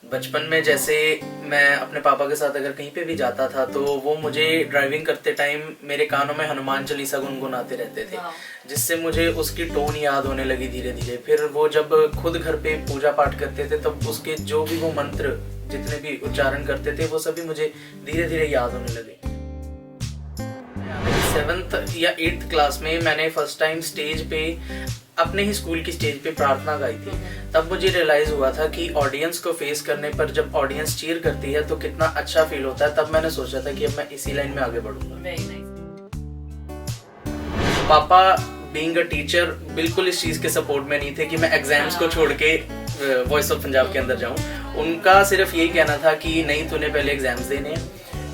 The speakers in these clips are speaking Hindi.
बचपन में जैसे मैं अपने पापा के साथ अगर कहीं पे भी जाता था तो वो मुझे ड्राइविंग करते टाइम मेरे कानों में हनुमान चालीसा गुनगुनाते रहते थे, जिससे मुझे उसकी टोन याद होने लगी धीरे धीरे। फिर वो जब खुद घर पे पूजा पाठ करते थे तब उसके जो भी वो मंत्र जितने भी उच्चारण करते थे वो सभी मुझे धीरे धीरे याद होने लगे। 7th या 8th क्लास में मैंने फर्स्ट टाइम स्टेज पे अपने ही स्कूल की स्टेज पे प्रार्थना गाई थी। तब मुझे रियलाइज हुआ था कि ऑडियंस को फेस करने पर जब ऑडियंस चीयर करती है तो कितना अच्छा फील होता है। तब मैंने सोचा था कि अब मैं इसी लाइन में आगे बढ़ूंगा। पापा बीइंग अ टीचर बिल्कुल इस चीज के सपोर्ट में नहीं थे कि मैं एग्जाम्स को छोड़ के वॉइस ऑफ पंजाब के अंदर जाऊं। उनका सिर्फ यही कहना था कि नहीं, तूने पहले एग्जाम्स देने हैं।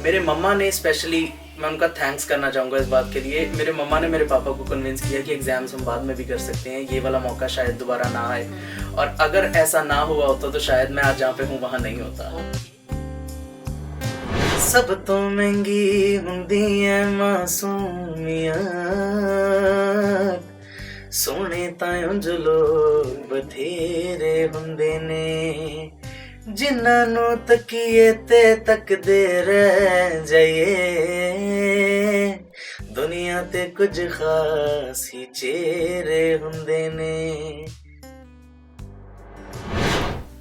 मेरे मम्मा ने स्पेशली, मैं उनका थैंक्स करना चाहूँगा इस बात के लिए, मेरे मम्मा ने मेरे पापा को कन्विंस किया कि एग्जाम्स हम बाद में भी कर सकते हैं, ये वाला मौका शायद दोबारा ना आए। और अगर ऐसा ना हुआ होता तो शायद मैं आज जहाँ पे हूँ वहाँ नहीं होता। सब तो महंगी हुंदी है मासूमियत, सोने तायों जो लोग बथेरे हुंदे ने, जिन्हां नूं तकीए ते तकदे रह जाइए, दुनिया ते कुछ खास ही चेहरे हुंदे ने।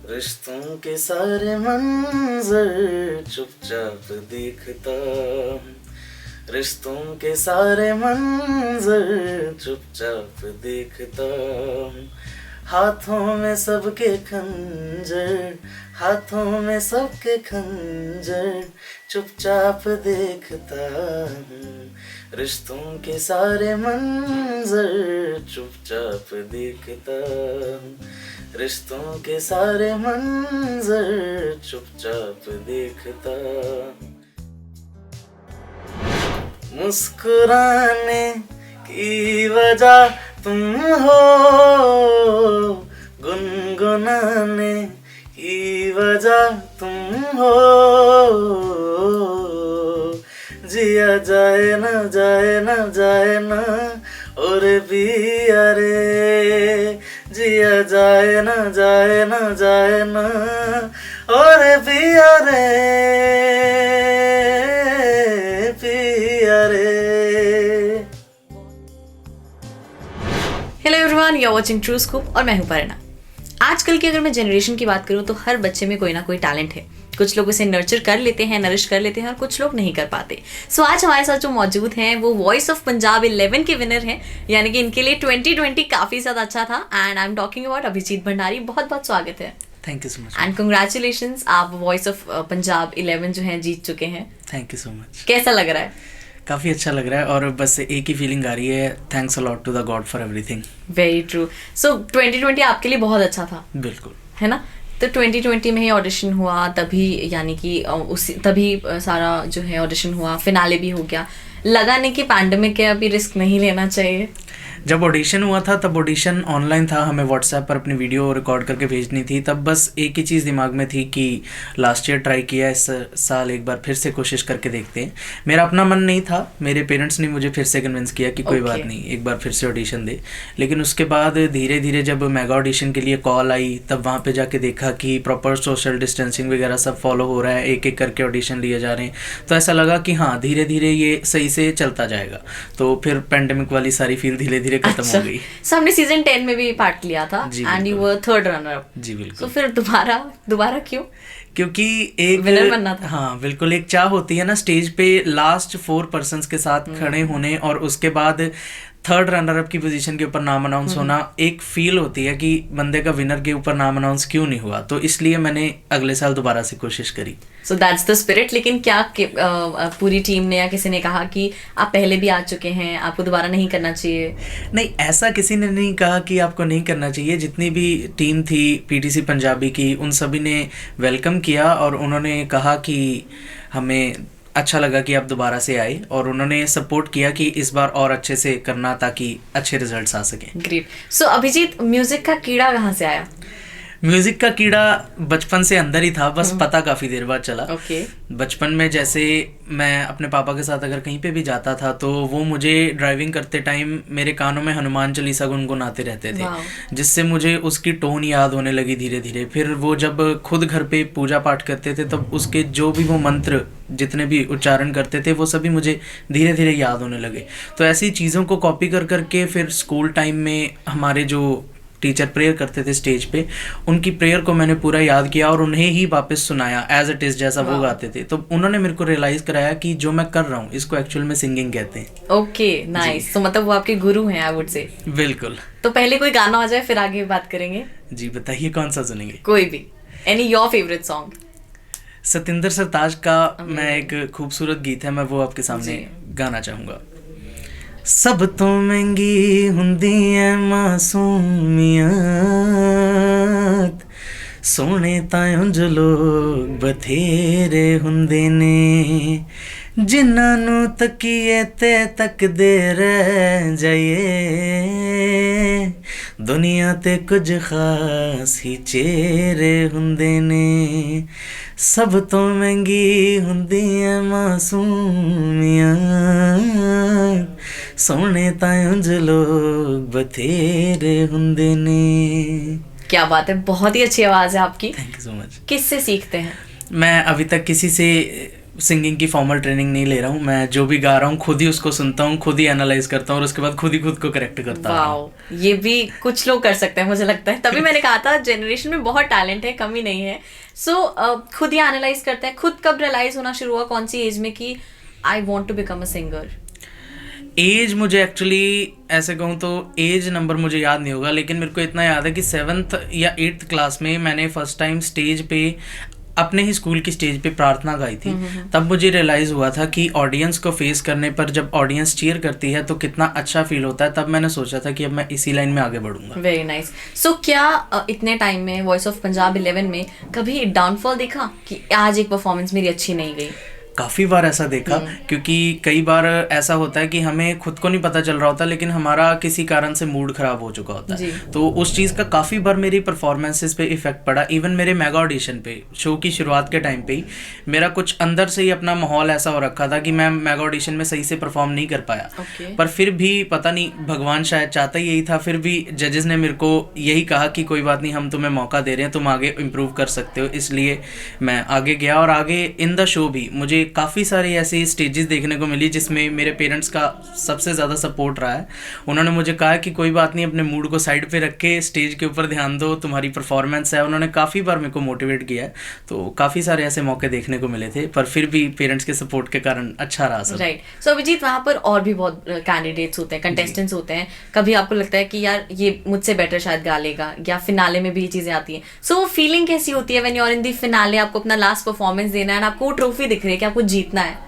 रिश्तों के सारे मंजर चुपचाप देखता हूं, रिश्तों के सारे मंजर चुपचाप देखता हूं, हाथों में सबके खंजर, हाथों में सबके खंजर चुपचाप देखता हूँ, रिश्तों के सारे मंजर चुपचाप देखता हूँ, रिश्तों के सारे मंजर चुपचाप देखता हूँ। मुस्कुराने की वजह तुम हो, गुनगुनाने की वजह तुम हो, जिया जाए ना जाए ना जाए ना और पिया रे, जिया जाए ना जाए ना जाए ना और पिया रे, पिया रे। Hello everyone, you are watching true scoop और मैं हूं परिणा। आजकल की अगर मैं जनरेशन की बात करूं तो हर बच्चे में कोई ना कोई टैलेंट है। कुछ लोग इसे नर्चर कर लेते हैं, नरिश कर लेते हैं और कुछ लोग नहीं कर पाते। सो आज हमारे साथ जो मौजूद हैं वो वॉइस ऑफ पंजाब 11 के विनर हैं, यानी कि इनके लिए 2020 काफी ज्यादा अच्छा था। And I am talking about Abhijit Bhandari. बहुत बहुत स्वागत है। Thank you so much and congratulations, आप वॉइस ऑफ पंजाब 11 जो है जीत चुके हैं। Thank you so much. कैसा लग रहा है? काफ़ी अच्छा लग रहा है और बस एक ही फीलिंग आ रही है, thanks a lot to the God for everything. Very true. So 2020 आपके लिए बहुत अच्छा था, बिल्कुल, है ना? तो 2020 में ही ऑडिशन हुआ, तभी यानी कि उसी तभी सारा जो है ऑडिशन हुआ, फिनाले भी हो गया। लगा नहीं कि पैंडेमिक है, अभी रिस्क नहीं लेना चाहिए? जब ऑडिशन हुआ था तब ऑडिशन ऑनलाइन था, हमें व्हाट्सएप पर अपनी वीडियो रिकॉर्ड करके भेजनी थी। तब बस एक ही चीज़ दिमाग में थी कि लास्ट ईयर ट्राई किया, इस साल एक बार फिर से कोशिश करके देखते हैं। मेरा अपना मन नहीं था, मेरे पेरेंट्स ने मुझे फिर से कन्विंस किया कि कोई बात नहीं, एक बार फिर से ऑडिशन दे। लेकिन उसके बाद धीरे धीरे जब मेगा ऑडिशन के लिए कॉल आई तब वहाँ पर जाके देखा कि प्रॉपर सोशल डिस्टेंसिंग वगैरह सब फॉलो हो रहा है, एक एक करके ऑडिशन लिए जा रहे हैं। तो ऐसा लगा कि हाँ, धीरे धीरे ये सही से चलता जाएगा। तो फिर पैंडेमिक वाली सारी फील धीरे धीरे खत्म हो गई। सो हमने सीजन 10 में भी पार्ट लिया था and you were 3rd runner up. जी बिल्कुल। तो फिर दोबारा क्यों? क्योंकि एक विनर बनना था। हाँ बिल्कुल, एक चाह होती है ना स्टेज पे लास्ट 4 पर्सन्स के साथ खड़े होने और उसके बाद 3rd रनर अप की पोजीशन के ऊपर नाम अनाउंस होना। एक फील होती है कि बंदे का विनर के ऊपर नाम अनाउंस क्यों नहीं हुआ, तो इसलिए मैंने अगले साल दोबारा से कोशिश करी। So that's the spirit. लेकिन क्या पूरी टीम ने या किसी ने कहा कि आप पहले भी आ चुके हैं, आपको दोबारा नहीं करना चाहिए? नहीं, ऐसा किसी ने नहीं कहा कि आपको नहीं करना चाहिए। जितनी भी टीम थी पीटीसी पंजाबी की, उन सभी ने वेलकम किया और उन्होंने कहा कि हमें अच्छा लगा कि आप दोबारा से आए और उन्होंने सपोर्ट किया कि इस बार और अच्छे से करना ताकि अच्छे रिजल्ट्स आ सकें। ग्रेट। सो अभिजीत, म्यूजिक का कीड़ा कहाँ से आया? म्यूजिक का कीड़ा बचपन से अंदर ही था, बस पता काफी देर बाद चला। ओके। बचपन में जैसे मैं अपने पापा के साथ अगर कहीं पे भी जाता था तो वो मुझे ड्राइविंग करते टाइम मेरे कानों में हनुमान चालीसा गुनगुनाते रहते थे, जिससे मुझे उसकी टोन याद होने लगी धीरे धीरे। फिर वो जब खुद घर पे पूजा पाठ करते थे तब उसके जो भी वो मंत्र जितने भी उच्चारण करते थे वो सभी मुझे धीरे धीरे याद होने लगे। तो ऐसी चीज़ों को कॉपी कर करके फिर स्कूल टाइम में हमारे जो टीचर प्रेयर करते थे स्टेज पे, उनकी प्रेयर को मैंने पूरा याद किया और उन्हें ही वापस सुनाया एज इट इज जैसा वो गाते थे। तो उन्होंने मेरे को रियलाइज कराया कि जो मैं कर रहा हूँ इसको एक्चुअल में सिंगिंग कहते हैं। Okay, nice. तो मतलब वो आपके गुरु हैं, आई वुड से। बिल्कुल। तो पहले कोई गाना आ जाए फिर आगे बात करेंगे। जी बताइए, कौन सा सुनेंगे? कोई भी, any your favourite song. Satinder Sartaaj का मैं एक खूबसूरत गीत है, मैं वो आपके सामने गाना चाहूँगा। सब तो महंगी हुंदी है मासूमियत, सोने तां उंज लोग बथेरे हुंदे ने, जिन्हां नूं तकीए ते तकदे रह जाइए, दुनिया ते कुछ खास ही चेहरे हुंदे ने, सब तो महंगी हुंदी है मासूमियत, सोने तां उंज लोग बथेरे हुंदे ने। क्या बात है, बहुत ही अच्छी आवाज है आपकी। Thank you so much. किससे सीखते हैं? मैं अभी तक किसी से सिंगिंग की फॉर्मल ट्रेनिंग नहीं ले रहा हूँ। मैं जो भी गा रहा हूँ खुद ही उसको सुनता हूँ, खुद ही एनालाइज करता हूँ और उसके बाद खुद ही खुद को करेक्ट करता हूँ। वाओ, ये भी कुछ लोग कर सकते हैं मुझे लगता है। तभी मैंने कहा था जनरेशन में बहुत टैलेंट है, कमी नहीं है। सो खुद ही एनालाइज करते हैं। खुद कब रियलाइज होना शुरू हुआ, कौन सी एज में, कि I want to become a singer? एज मुझे एक्चुअली ऐसे कहूँ तो एज नंबर मुझे याद नहीं होगा, लेकिन मेरे को इतना याद है कि 7th या 8th क्लास में मैंने फर्स्ट टाइम स्टेज पे अपने ही स्कूल की स्टेज पे प्रार्थना गाई थी। तब मुझे रियलाइज़ हुआ था कि ऑडियंस को फेस करने पर जब ऑडियंस चीयर करती है तो कितना अच्छा फील होता है। तब मैंने सोचा था कि अब मैं इसी लाइन में आगे बढ़ूंगा। Very nice. सो क्या इतने टाइम में वॉइस ऑफ पंजाब 11 में कभी डाउनफॉल देखा कि आज एक परफॉर्मेंस मेरी अच्छी नहीं गई? काफ़ी बार ऐसा देखा, क्योंकि कई बार ऐसा होता है कि हमें खुद को नहीं पता चल रहा होता लेकिन हमारा किसी कारण से मूड खराब हो चुका होता है। तो उस चीज़ का काफ़ी बार मेरी परफॉर्मेंसेस पे इफेक्ट पड़ा। इवन मेरे मेगा ऑडिशन पे, शो की शुरुआत के टाइम पे ही मेरा कुछ अंदर से ही अपना माहौल ऐसा हो रखा था कि मैं मेगा ऑडिशन में सही से परफॉर्म नहीं कर पाया। पर फिर भी पता नहीं, भगवान शायद चाहता ही यही था, फिर भी जजेस ने मेरे को यही कहा कि कोई बात नहीं, हम तुम्हें मौका दे रहे हैं, तुम आगे इम्प्रूव कर सकते हो। इसलिए मैं आगे गया और आगे इन द शो भी मुझे काफ़ी सारी ऐसी स्टेजेस देखने को मिली जिसमें मेरे पेरेंट्स का सबसे ज़्यादा सपोर्ट रहा है। उन्होंने मुझे कहा कि कोई बात नहीं, अपने मूड को साइड पे रख के स्टेज के ऊपर ध्यान दो, तुम्हारी परफॉर्मेंस है। उन्होंने काफ़ी बार मेरे को मोटिवेट किया है। तो काफ़ी सारे ऐसे मौके देखने को मिले थे, पर फिर भी पेरेंट्स के सपोर्ट के कारण अच्छा रहा सब। राइट। सो अभिजीत, वहाँ पर और भी बहुत कैंडिडेट्स होते हैं, कंटेस्टेंट्स होते हैं। कभी आपको लगता है कि यार ये मुझसे बेटर शायद गा लेगा, या फिनाले में भी ये चीज़ें आती हैं। सो वो फीलिंग कैसी होती है when you are in the finale? आपको अपना लास्ट परफॉर्मेंस देना है, आपको ट्रॉफी दिख रही है कि आपको जीतना है।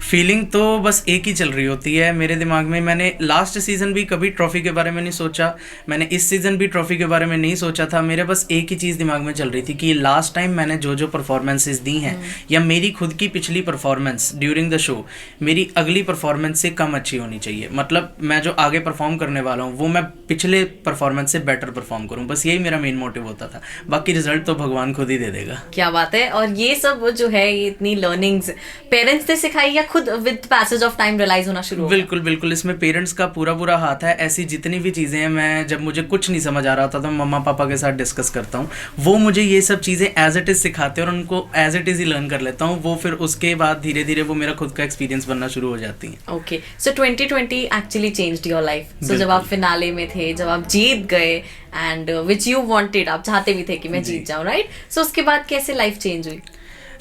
फीलिंग तो बस एक ही चल रही होती है मेरे दिमाग में। मैंने लास्ट सीज़न भी कभी ट्रॉफी के बारे में नहीं सोचा, मैंने इस सीज़न भी ट्रॉफी के बारे में नहीं सोचा था। मेरे बस एक ही चीज़ दिमाग में चल रही थी कि लास्ट टाइम मैंने जो जो परफॉर्मेंसेस दी हैं, या मेरी खुद की पिछली परफॉर्मेंस ड्यूरिंग द शो मेरी अगली परफॉर्मेंस से कम अच्छी होनी चाहिए। मतलब मैं जो आगे परफॉर्म करने वाला हूँ वो मैं पिछले परफॉर्मेंस से बेटर परफॉर्म करूँ, बस यही मेरा मेन मोटिव होता था। बाकी रिजल्ट तो भगवान खुद ही दे देगा। क्या बात है। और ये सब जो है, ये इतनी लर्निंग्स पेरेंट्स ने सिखाई या खुद with passage of time realise होना शुरू हुआ? बिल्कुल बिल्कुल, इसमें पेरेंट्स का पूरा हाथ है। ऐसी जितनी भी चीज़ें हैं, मैं जब मुझे कुछ नहीं समझ आ रहा होता तो मम्मा पापा के साथ डिस्कस करता हूँ, वो मुझे ये सब चीज़ें एज इट इज़ सिखाते हैं और उनको एज इट इज़ ही लर्न कर लेता हूँ। वो फिर उसके बाद धीरे धीरे वो मेरा खुद का एक्सपीरियंस बनना शुरू हो जाती है। Okay, so 2020 actually changed your life. So जब आप फिनाले में थे, जब आप जीत गए, एंड विच यू वांटेड, आप चाहते भी थे कि मैं जीत जाऊँ, राइट? सो उसके बाद कैसे लाइफ चेंज हुई?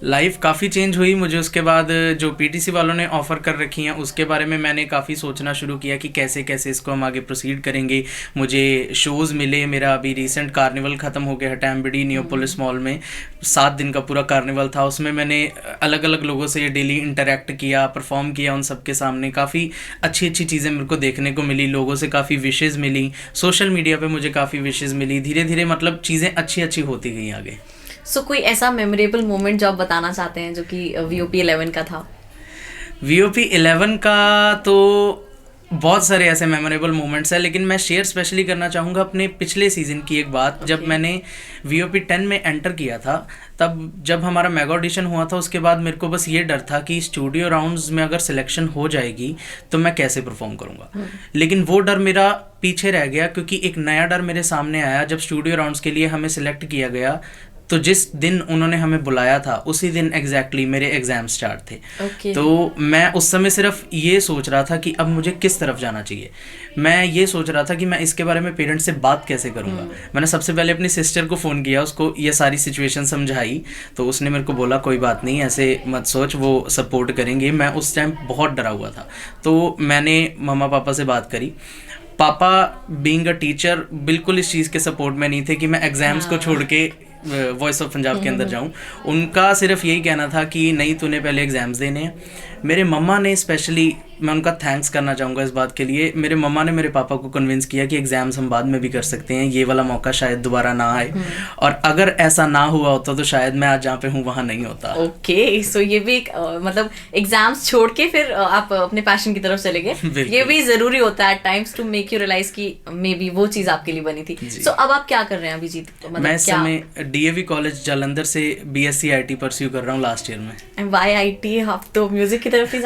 लाइफ काफ़ी चेंज हुई मुझे। उसके बाद जो पीटीसी वालों ने ऑफ़र कर रखी हैं उसके बारे में मैंने काफ़ी सोचना शुरू किया कि कैसे कैसे इसको हम आगे प्रोसीड करेंगे। मुझे शोज़ मिले। मेरा अभी रिसेंट कार्निवल ख़त्म हो गया है टैम्बडी नियोपोलिस मॉल में, 7 दिन का पूरा कार्निवल था। उसमें मैंने अलग अलग लोगों से डेली इंटरेक्ट किया, परफॉर्म किया उन सबके सामने। काफ़ी अच्छी अच्छी चीज़ें मेरे को देखने को मिली, लोगों से काफ़ी विशेज़ मिली, सोशल मीडिया पे मुझे काफ़ी विशेज़ मिली। धीरे धीरे मतलब चीज़ें अच्छी अच्छी होती गई आगे। सो कोई ऐसा मेमोरेबल मोमेंट जो आप बताना चाहते हैं जो कि VOP 11 का था? VOP 11 का तो बहुत सारे ऐसे मेमोरेबल मोमेंट्स हैं, लेकिन मैं शेयर स्पेशली करना चाहूँगा अपने पिछले सीज़न की एक बात। जब मैंने VOP 10 में एंटर किया था, तब जब हमारा मेगा ऑडिशन हुआ था, उसके बाद मेरे को बस ये डर था कि स्टूडियो राउंड्स में अगर सिलेक्शन हो जाएगी तो मैं कैसे परफॉर्म करूँगा। लेकिन वो डर मेरा पीछे रह गया, क्योंकि एक नया डर मेरे सामने आया जब स्टूडियो राउंड्स के लिए हमें सिलेक्ट किया गया। तो जिस दिन उन्होंने हमें बुलाया था उसी दिन एग्जैक्टली मेरे एग्ज़ाम स्टार्ट थे। तो मैं उस समय सिर्फ ये सोच रहा था कि अब मुझे किस तरफ जाना चाहिए। मैं ये सोच रहा था कि मैं इसके बारे में पेरेंट्स से बात कैसे करूँगा। मैंने सबसे पहले अपनी सिस्टर को फ़ोन किया, उसको ये सारी सिचुएशन समझाई, तो उसने मेरे को बोला कोई बात नहीं, ऐसे मत सोच, वो सपोर्ट करेंगे। मैं उस टाइम बहुत डरा हुआ था, तो मैंने मम्मा पापा से बात करी। पापा बीइंग अ टीचर बिल्कुल इस चीज़ के सपोर्ट में नहीं थे कि मैं एग्ज़ाम्स को छोड़ के वॉइस ऑफ पंजाब के अंदर जाऊं। उनका सिर्फ यही कहना था कि नहीं, तूने पहले एग्ज़ाम्स देने हैं। मेरे मम्मा ने स्पेशली, मैं उनका थैंक्स करना चाहूँगा इस बात के लिए, मेरे मम्मा ने मेरे पापा को कन्विंस किया कि एग्ज़ाम्स हम बाद में भी कर सकते हैं, ये वाला मौका शायद दोबारा ना आए। और अगर ऐसा ना हुआ होता तो शायद मैं आज जहाँ पे हूँ वहाँ नहीं होता। ओके, सो ये भी एक मतलब एग्जाम्स छोड़ के फिर आप अपने पैशन की तरफ चले गए। ये भी जरूरी होता है at times to make you realise कि मे बी वो चीज़ आपके लिए बनी थी। सो अब आप क्या कर रहे हैं अभिजीत? मतलब मैं इस समय DAV कॉलेज जालंधर से BSc IT परस्यू कर रहा हूँ लास्ट ईयर में। Why IT? आप तो म्यूजिक की तरफ ही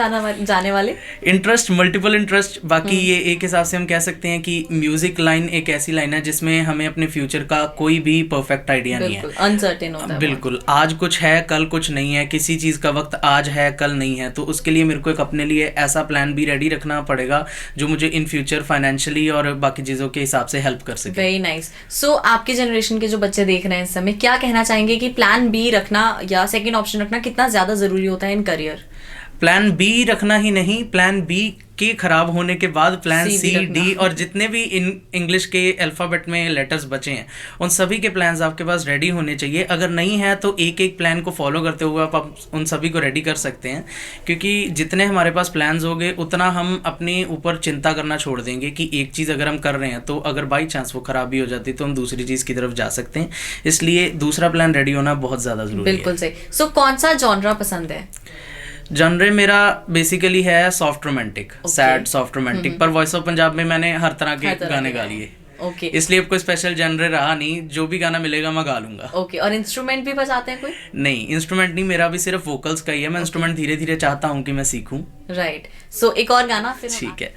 जाने वाले? Interest, multiple interest. बाकी ये एक हिसाब से हम कह सकते हैं कि म्यूजिक लाइन एक ऐसी लाइन है जिसमें हमें अपने फ्यूचर का कोई भी परफेक्ट आइडिया नहीं है, अनसर्टेन होता है बिल्कुल। आज कुछ है, कल कुछ नहीं है, किसी चीज़ का वक्त आज है, कल नहीं है। तो उसके लिए मेरे को एक अपने लिए ऐसा प्लान भी रेडी रखना पड़ेगा जो मुझे इन फ्यूचर फाइनेंशियली और बाकी चीज़ों के हिसाब से हेल्प कर सके। Very nice. सो आपके जनरेशन के जो बच्चे देख रहे हैं इस समय, क्या कहना चाहेंगे कि प्लान B रखना या सेकेंड ऑप्शन रखना कितना ज़्यादा ज़रूरी होता है इन करियर? प्लान B रखना ही नहीं, प्लान B के खराब होने के बाद प्लान C, D और जितने भी इंग्लिश के अल्फ़ाबेट में लेटर्स बचे हैं उन सभी के प्लान्स आपके पास रेडी होने चाहिए। अगर नहीं है तो एक एक प्लान को फॉलो करते हुए आप उन सभी को रेडी कर सकते हैं, क्योंकि जितने हमारे पास प्लान्स होंगे उतना हम अपने ऊपर चिंता करना छोड़ देंगे कि एक चीज़ अगर हम कर रहे हैं तो अगर बाई चांस वो खराब भी हो जाती तो हम दूसरी चीज़ की तरफ जा सकते हैं। इसलिए दूसरा प्लान रेडी होना बहुत ज़्यादा ज़रूरी है। बिल्कुल सही। सो कौन सा जॉनरा पसंद है? जॉनरे मेरा बेसिकली है soft romantic, sad soft romantic, पर वॉइस ऑफ पंजाब में मैंने हर तरह के गाने गा लिए। ओके, इसलिए कोई स्पेशल जॉनरे रहा नहीं, जो भी गाना मिलेगा मैं गा लूंगा। ओके, और इंस्ट्रूमेंट भी बजाते हैं कोई? नहीं, इंस्ट्रूमेंट नहीं, मेरा भी सिर्फ वोकल्स का ही है। मैं इंस्ट्रूमेंट धीरे धीरे चाहता हूँ कि मैं सीखूं। राइट। सो एक और गाना फिर? ठीक है,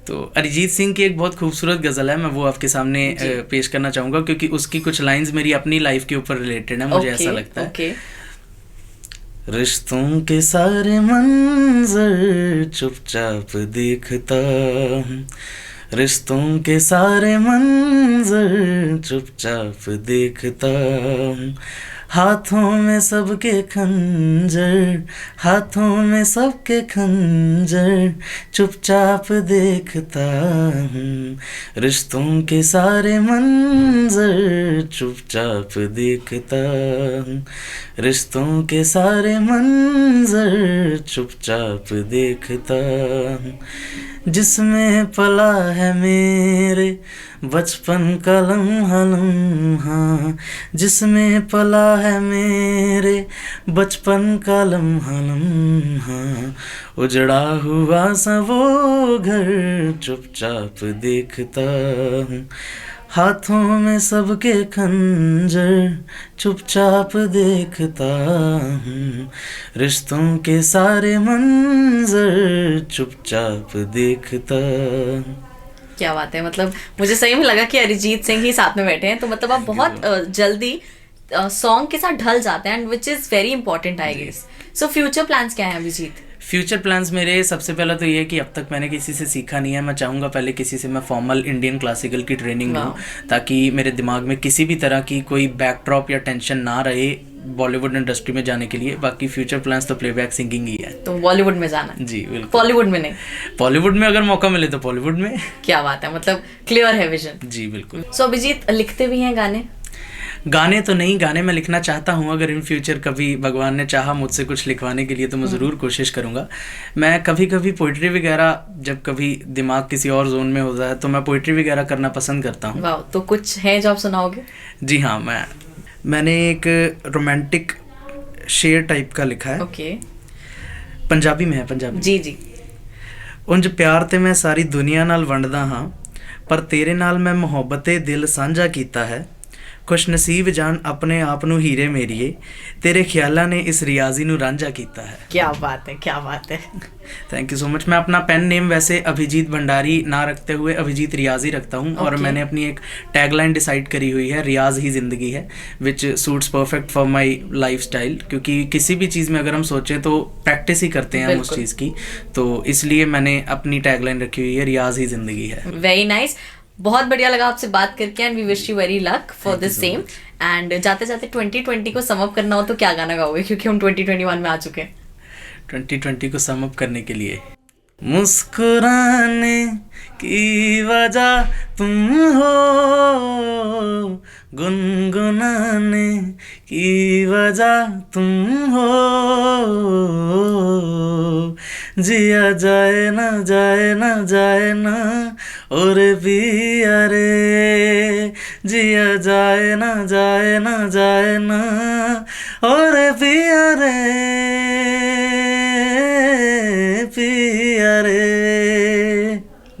तो अरिजीत सिंह की एक बहुत खूबसूरत गजल है, मैं वो आपके सामने पेश करना चाहूंगा, क्योंकि उसकी कुछ लाइन्स मेरी अपनी लाइफ के ऊपर रिलेटेड है, मुझे ऐसा लगता है। रिश्तों के सारे मंजर चुपचाप देखता हूँ, रिश्तों के सारे मंजर चुपचाप देखता हूँ, हाथों में सबके खंजर, हाथों में सबके खंजर चुपचाप देखता हूँ, रिश्तों के सारे मंजर चुपचाप देखता हूँ, रिश्तों के सारे मंजर चुपचाप देखता हूँ, जिसमें पला है मेरे बचपन का लम्हा लम्हा, जिसमें पला है मेरे बचपन का लम्हा लम्हा, उजड़ा हुआ सा वो घर चुपचाप देखता हूँ, हाथों में सबके खंजर चुपचाप देखता हूँ, रिश्तों के सारे मंजर चुपचाप देखता हूँ। क्या बात है, मतलब मुझे सही में लगा कि अरिजीत सिंह ही साथ में बैठे हैं, तो मतलब आप बहुत जल्दी सॉन्ग के साथ ढल जाते हैं, and which is very important I guess. So future plans क्या हैं अभिजीत? फ्यूचर प्लान्स मेरे सबसे पहला तो ये है कि अब तक मैंने किसी से सीखा नहीं है। मैं चाहूँगा पहले किसी से मैं फॉर्मल इंडियन क्लासिकल की ट्रेनिंग लूँ, ताकि मेरे दिमाग में किसी भी तरह की कोई बैकड्रॉप या टेंशन ना रहे बॉलीवुड इंडस्ट्री में जाने के लिए। बाकी फ्यूचर प्लान्स तो प्लेबैक सिंगिंग ही है। तो बॉलीवुड में जाना? जी बिल्कुल। बॉलीवुड में नहीं? बॉलीवुड में अगर मौका मिले तो बॉलीवुड में। क्या बात है, मतलब क्लियर है विजन। जी बिल्कुल। सो अभिजीत लिखते भी हैं गाने? गाने तो नहीं, गाने मैं लिखना चाहता हूँ। अगर इन फ्यूचर कभी भगवान ने चाहा मुझसे कुछ लिखवाने के लिए तो मैं ज़रूर कोशिश करूँगा। मैं कभी कभी पोइट्री वगैरह, जब कभी दिमाग किसी और जोन में होता है तो मैं पोइट्री वगैरह करना पसंद करता हूँ। वाह, तो कुछ है जो आप सुनाओगे? जी हाँ, मैंने एक रोमांटिक शेर टाइप का लिखा है। ओके। पंजाबी में है, पंजाबी। जी जी। ਉਂਝ ਪਿਆਰ ਤੇ ਮੈਂ ਸਾਰੀ ਦੁਨੀਆ ਨਾਲ ਵੰਡਦਾ ਹਾਂ, ਪਰ ਤੇਰੇ ਨਾਲ ਮੈਂ ਮੁਹੱਬਤੇ ਦਿਲ ਸਾਂਝਾ ਕੀਤਾ ਹੈ। ਖੁਸ਼ ਨਸੀਬ ਜਾਨ ਆਪਣੇ ਆਪ ਨੂੰ ਹੀਰੇ ਮੇਰੀਏ, तेरे ख्यालों ने इस रियाजी नू रांझा कीता है। क्या बात है, क्या बात है। Thank you so much. मैं अपना पेन नेम वैसे अभिजीत भंडारी ना रखते हुए अभिजीत रियाजी रखता हूँ और मैंने अपनी एक टैगलाइन डिसाइड करी हुई है, रियाज ही ज़िंदगी है, which suits perfect for my lifestyle. क्योंकि किसी भी चीज़ में अगर हम सोचें तो प्रैक्टिस ही करते हैं हम उस चीज़ की, तो इसलिए मैंने अपनी टैगलाइन रखी हुई है, रियाज ही ज़िंदगी है। वेरी नाइस, बहुत बढ़िया लगा आपसे बात करके and we wish you very luck for this same. And जाते जाते 2020 को सम अप करना हो तो क्या गाना गाओगे, क्योंकि हम 2021 में आ चुके हैं। 2020 को सम अप करने के लिए मुस्कुराने की वजह तुम हो, गुनगुनाने की वजह तुम हो, जिया जाए ना जाए ना जाए ना और पिया रे, जिया जाए ना जाए ना जाए ना और पिया रे, पिया रे।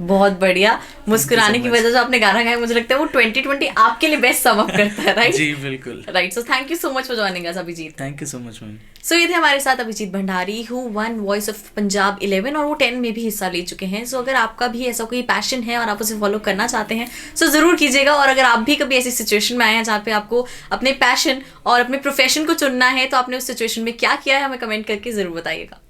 बहुत बढ़िया। मुस्कुराने की वजह से आपने गाना गाया, मुझे लगता है वो 2020 आपके लिए बेस्ट सम अप करता है, राइट? जी बिल्कुल right. So thank you so much for joining us Abhijeet. Thank you so much ma'am. So ये थे हमारे साथ Abhijeet Bhandari who won Voice of Punjab 11 और वो 10 में भी हिस्सा ले चुके हैं। सो अगर आपका भी ऐसा कोई पैशन है और आप उसे फॉलो करना चाहते हैं सो ज़रूर कीजिएगा। और अगर आप भी कभी ऐसी सिचुएशन में आए हैं जहाँ पे आपको अपने पैशन और अपने प्रोफेशन को चुनना है तो आपने उस सिचुएशन में क्या किया है हमें कमेंट करके ज़रूर बताइएगा।